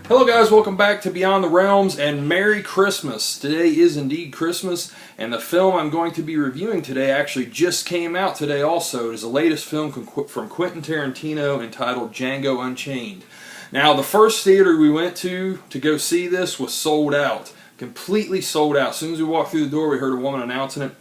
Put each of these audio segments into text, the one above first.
Hello guys, welcome back to Beyond the Realms and Merry Christmas. Today is indeed Christmas, and the film I'm going to be reviewing today actually just came out today also. It is the latest film from Quentin Tarantino entitled Django Unchained. Now the first theater we went to go see this was sold out. Completely sold out. As soon as we walked through the door we heard a woman announcing it.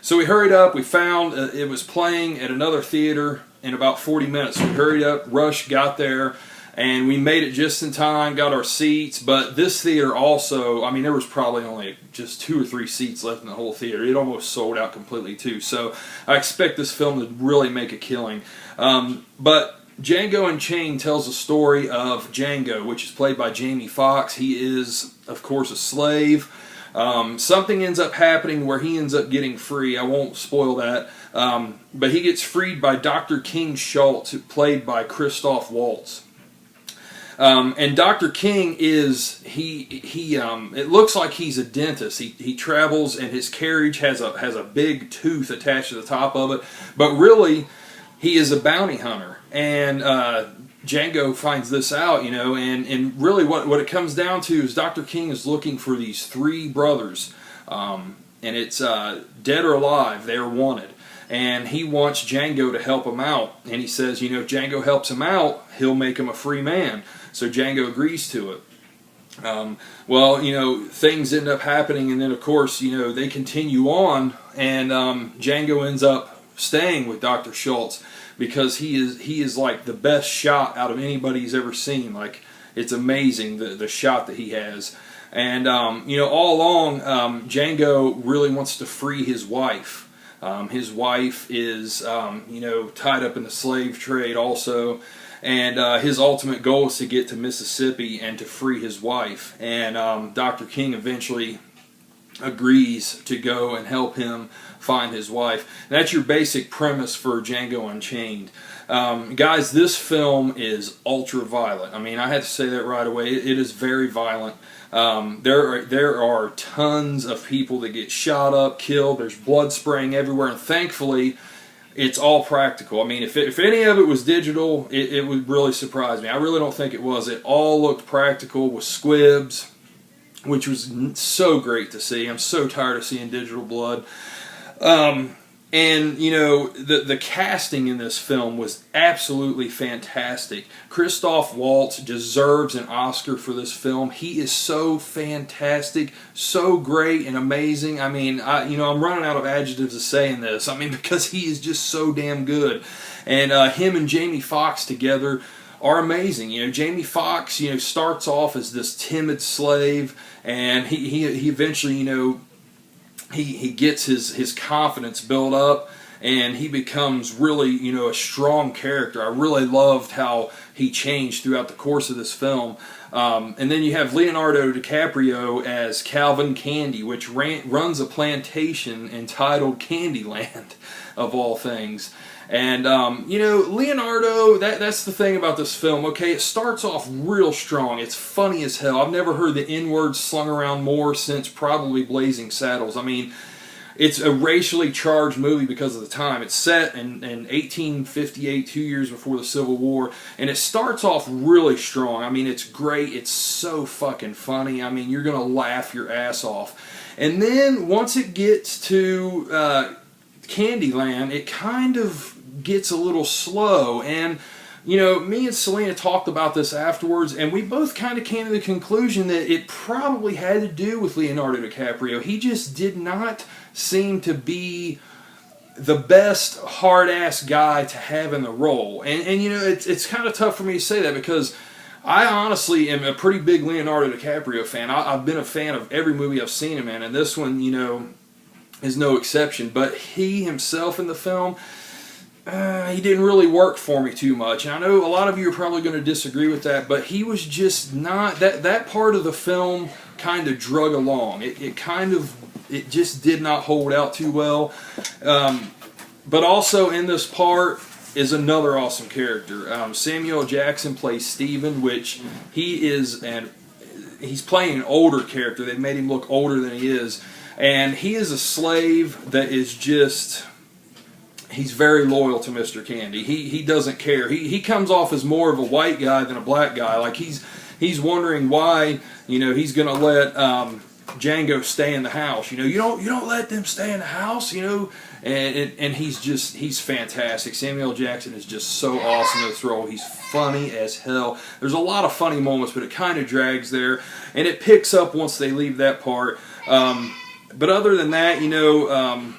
So we hurried up, we found it was playing at another theater in about 40 minutes. We hurried up, rushed, got there. And we made it just in time, got our seats, but this theater also, I mean, there was probably only just 2 or 3 seats left in the whole theater. It almost sold out completely too, so I expect this film to really make a killing. But Django Unchained tells the story of Django, which is played by Jamie Foxx. He is, of course, a slave. Something ends up happening where he ends up getting free. I won't spoil that. But he gets freed by Dr. King Schultz, played by Christoph Waltz. And Dr. King is, it looks like he's a dentist. He travels and his carriage has a big tooth attached to the top of it. But really, he is a bounty hunter. And Django finds this out, you know, and really what it comes down to is Dr. King is looking for these 3 brothers. And it's dead or alive, they are wanted. And he wants Django to help him out. And he says, you know, if Django helps him out, he'll make him a free man. So Django agrees to it. Well, you know, things end up happening, and then of course, you know, they continue on, and Django ends up staying with Dr. Schultz because he is like the best shot out of anybody he's ever seen. Like, it's amazing the shot that he has. And you know, all along, Django really wants to free his wife. His wife is you know, tied up in the slave trade also. And his ultimate goal is to get to Mississippi and to free his wife. And Dr. King eventually agrees to go and help him find his wife. And that's your basic premise for Django Unchained. Guys, this film is ultra violent. I mean, I had to say that right away. It is very violent. There are tons of people that get shot up, killed. There's blood spraying everywhere. And thankfully, it's all practical. I mean, if any of it was digital, it would really surprise me. I really don't think it was. It all looked practical with squibs, which was so great to see. I'm so tired of seeing digital blood. And, you know, the casting in this film was absolutely fantastic. Christoph Waltz deserves an Oscar for this film. He is so fantastic, so great and amazing. I mean, you know, I'm running out of adjectives of saying this. I mean, because he is just so damn good. And him and Jamie Foxx together are amazing. You know, Jamie Foxx, you know, starts off as this timid slave, and he eventually, you know, he gets his confidence built up, and he becomes really, you know, a strong character. I really loved how he changed throughout the course of this film. And then you have Leonardo DiCaprio as Calvin Candy, which runs a plantation entitled Candyland, of all things. And, you know, Leonardo, that's the thing about this film, okay? It starts off real strong. It's funny as hell. I've never heard the N-word slung around more since probably Blazing Saddles. I mean, it's a racially charged movie because of the time. It's set in 1858, 2 years before the Civil War, and it starts off really strong. I mean, it's great. It's so fucking funny. I mean, you're going to laugh your ass off. And then once it gets to Candyland, it kind of gets a little slow. And you know, me and Selena talked about this afterwards, and we both kind of came to the conclusion that it probably had to do with Leonardo DiCaprio. He just did not seem to be the best hard-ass guy to have in the role. And you know, it's kind of tough for me to say that because I honestly am a pretty big Leonardo DiCaprio fan. I've been a fan of every movie I've seen him in, and this one, you know, is no exception. But he himself in the film, he didn't really work for me too much. And I know a lot of you are probably going to disagree with that, but he was just not, that part of the film kind of drug along. It just did not hold out too well. But also in this part is another awesome character. Samuel Jackson plays Stephen, which he's playing an older character. They made him look older than he is. And he is a slave that is just, he's very loyal to Mr. Candy. He doesn't care. He comes off as more of a white guy than a black guy. Like he's he's wondering why, you know, he's going to let Django stay in the house. You know, you don't let them stay in the house, you know. And he's fantastic. Samuel Jackson is just so awesome in this role. He's funny as hell. There's a lot of funny moments, but it kind of drags there, and it picks up once they leave that part. But other than that, you know,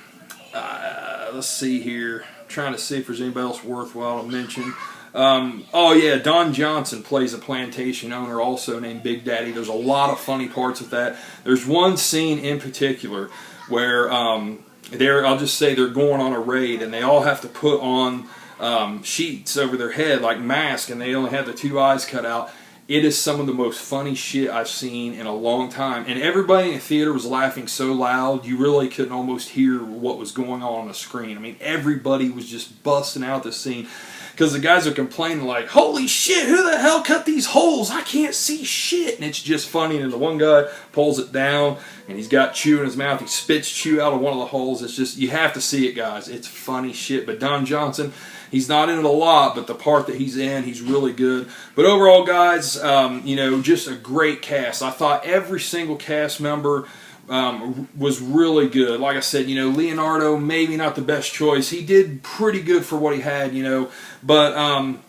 let's see here. I'm trying to see if there's anybody else worthwhile to mention. Oh yeah, Don Johnson plays a plantation owner also named Big Daddy. There's a lot of funny parts of that. There's one scene in particular where I'll just say they're going on a raid and they all have to put on sheets over their head like masks, and they only have the two eyes cut out. It is some of the most funny shit I've seen in a long time, and everybody in the theater was laughing so loud you really couldn't almost hear what was going on the screen. I mean, everybody was just busting out this scene because the guys are complaining like, holy shit, who the hell cut these holes? I can't see shit. And it's just funny, and the one guy pulls it down and he's got chew in his mouth. He spits chew out of one of the holes. It's just, you have to see it, guys. It's funny shit. But Don Johnson, he's not in it a lot, but the part that he's in, he's really good. But overall, guys, you know, just a great cast. I thought every single cast member was really good. Like I said, you know, Leonardo, maybe not the best choice. He did pretty good for what he had, you know, but,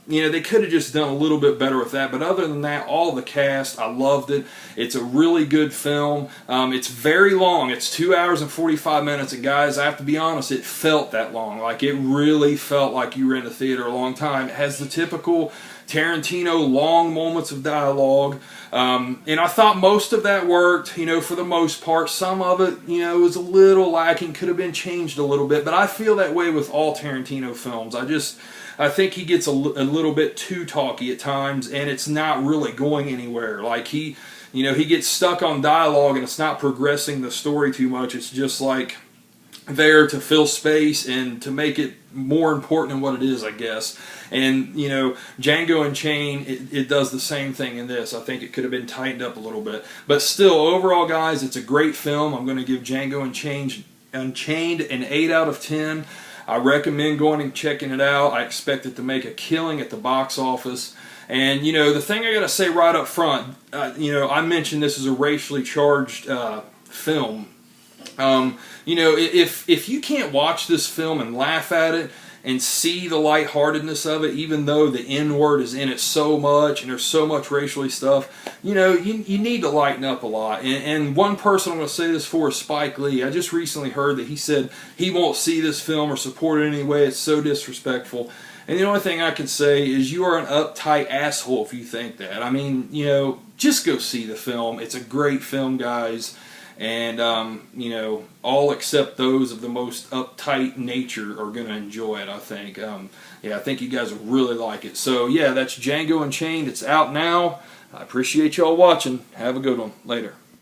you know, they could have just done a little bit better with that. But other than that, all the cast, I loved it. It's a really good film. It's very long. It's 2 hours and 45 minutes, and guys, I have to be honest, it felt that long. Like, it really felt like you were in the theater a long time. It has the typical Tarantino long moments of dialogue, and I thought most of that worked, you know, for the most part. Some of it, you know, was a little lacking, could have been changed a little bit, but I feel that way with all Tarantino films. I think he gets a little bit too talky at times, and it's not really going anywhere. Like, you know, he gets stuck on dialogue, and it's not progressing the story too much. It's just like there to fill space and to make it more important than what it is, I guess. And, you know, Django Unchained, it does the same thing in this. I think it could have been tightened up a little bit. But still, overall, guys, it's a great film. I'm going to give Django Unchained an 8 out of 10. I recommend going and checking it out. I expect it to make a killing at the box office. And, you know, the thing I got to say right up front, you know, I mentioned this is a racially charged film. You know, if you can't watch this film and laugh at it and see the lightheartedness of it, even though the N-word is in it so much and there's so much racially stuff, you know, you need to lighten up a lot. And one person I'm going to say this for is Spike Lee. I just recently heard that he said he won't see this film or support it in any way. It's so disrespectful. And the only thing I can say is you are an uptight asshole if you think that. I mean, you know, just go see the film. It's a great film, guys. And, you know, all except those of the most uptight nature are going to enjoy it, I think. Yeah, I think you guys will really like it. So, yeah, that's Django Unchained. It's out now. I appreciate y'all watching. Have a good one. Later.